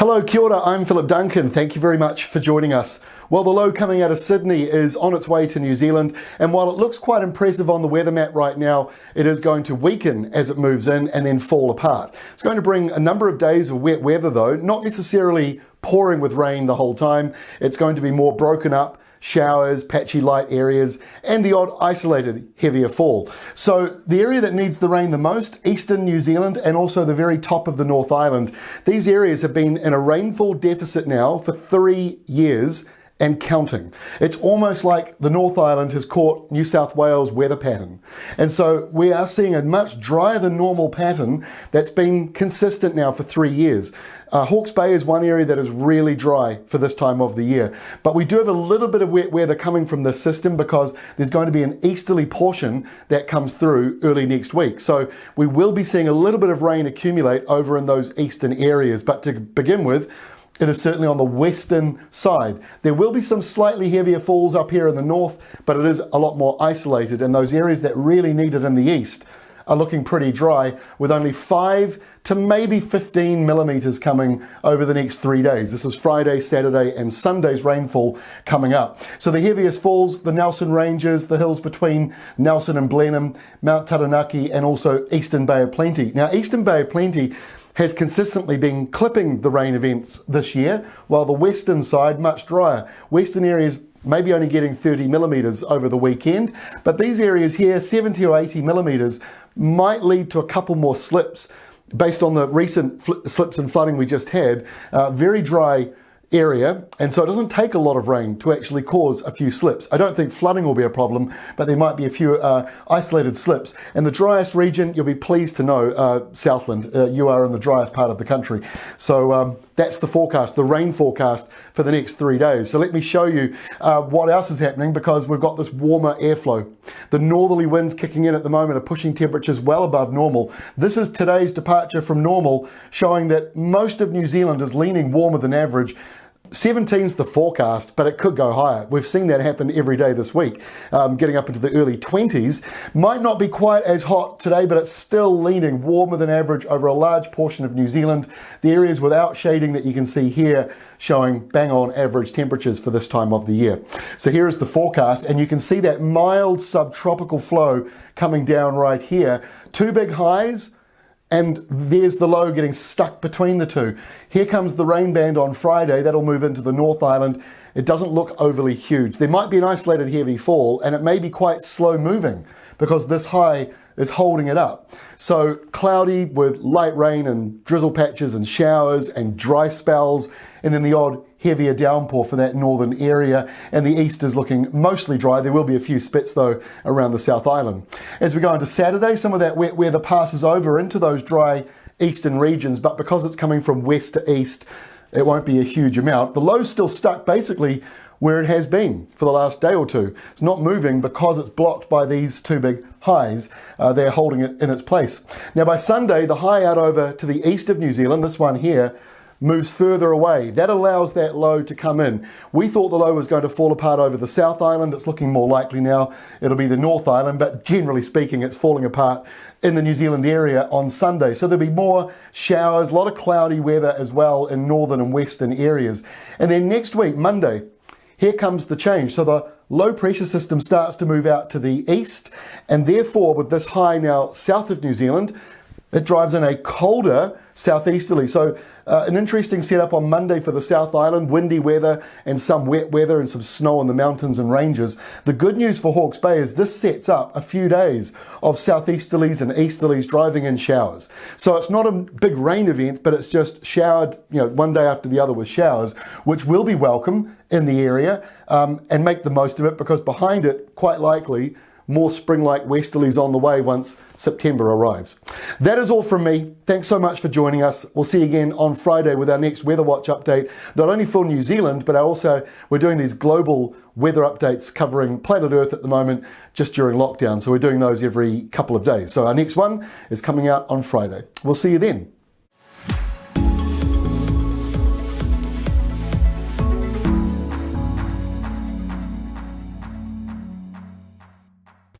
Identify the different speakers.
Speaker 1: Hello, kia ora, I'm Philip Duncan. Thank you very much for joining us. Well, the low coming out of Sydney is on its way to New Zealand, and while it looks quite impressive on the weather map right now, it is going to weaken as it moves in and then fall apart. It's going to bring a number of days of wet weather though, not necessarily pouring with rain the whole time. It's going to be more broken up, showers, patchy light areas, and the odd isolated heavier fall. So the area that needs the rain the most, eastern New Zealand and also the very top of the North Island, these areas have been in a rainfall deficit now for 3 years and counting. It's almost like the North Island has caught New South Wales weather pattern. And so we are seeing a much drier than normal pattern that's been consistent now for 3 years. Hawke's Bay is one area that is really dry for this time of the year. But we do have a little bit of wet weather coming from this system because there's going to be an easterly portion that comes through early next week. So we will be seeing a little bit of rain accumulate over in those eastern areas. But to begin with, it is certainly on the western side. There will be some slightly heavier falls up here in the north, but it is a lot more isolated, and those areas that really need it in the east are looking pretty dry, with only 5 to maybe 15 millimeters coming over the next 3 days. This is Friday, Saturday and Sunday's rainfall coming up. So the heaviest falls, the Nelson Ranges, the hills between Nelson and Blenheim, Mount Taranaki, and also Eastern Bay of Plenty. Now, Eastern Bay of Plenty has consistently been clipping the rain events this year, while the western side much drier. Western areas maybe only getting 30 millimeters over the weekend, but these areas here, 70 or 80 millimeters, might lead to a couple more slips based on the recent slips and flooding we just had. Very dry area, and so it doesn't take a lot of rain to actually cause a few slips. I don't think flooding will be a problem, but there might be a few isolated slips. And the driest region, you'll be pleased to know, Southland, you are in the driest part of the country. So that's the forecast, the rain forecast for the next 3 days. So let me show you what else is happening, because we've got this warmer airflow. The northerly winds kicking in at the moment are pushing temperatures well above normal. This is today's departure from normal, showing that most of New Zealand is leaning warmer than average. 17's the forecast, but it could go higher. We've seen that happen every day this week, getting up into the early 20s. Might not be quite as hot today, but it's still leaning warmer than average over a large portion of New Zealand. The areas without shading that you can see here showing bang on average temperatures for this time of the year. So here is the forecast, and you can see that mild subtropical flow coming down right here. 2 big highs, and there's the low getting stuck between the two. Here comes the rain band on Friday. That'll move into the North Island. It doesn't look overly huge. There might be an isolated heavy fall, and it may be quite slow moving because this high is holding it up. So cloudy with light rain and drizzle patches and showers and dry spells, and then the odd heavier downpour for that northern area, and the east is looking mostly dry. There will be a few spits though around the South Island. As we go into Saturday, some of that wet weather passes over into those dry eastern regions, but because it's coming from west to east, it won't be a huge amount. The low's still stuck basically where it has been for the last day or two. It's not moving because it's blocked by these 2 big highs. They're holding it in its place. Now by Sunday, the high out over to the east of New Zealand, this one here, moves further away. That allows that low to come in. We thought the low was going to fall apart over the South Island. It's looking more likely now it'll be the North Island, but generally speaking, it's falling apart in the New Zealand area on Sunday. So there'll be more showers, a lot of cloudy weather as well in northern and western areas. And then next week, Monday, here comes the change. So the low pressure system starts to move out to the east, and therefore with this high now south of New Zealand, it drives in a colder southeasterly. So an interesting setup on Monday for the South Island, windy weather and some wet weather and some snow on the mountains and ranges. The good news for Hawke's Bay is this sets up a few days of southeasterlies and easterlies driving in showers. So it's not a big rain event, but it's just showered, one day after the other with showers, which will be welcome in the area, and make the most of it, because behind it, quite likely, more spring-like westerlies on the way once September arrives. That is all from me. Thanks so much for joining us. We'll see you again on Friday with our next Weather Watch update, not only for New Zealand, but also we're doing these global weather updates covering planet Earth at the moment, just during lockdown. So we're doing those every couple of days. So our next one is coming out on Friday. We'll see you then.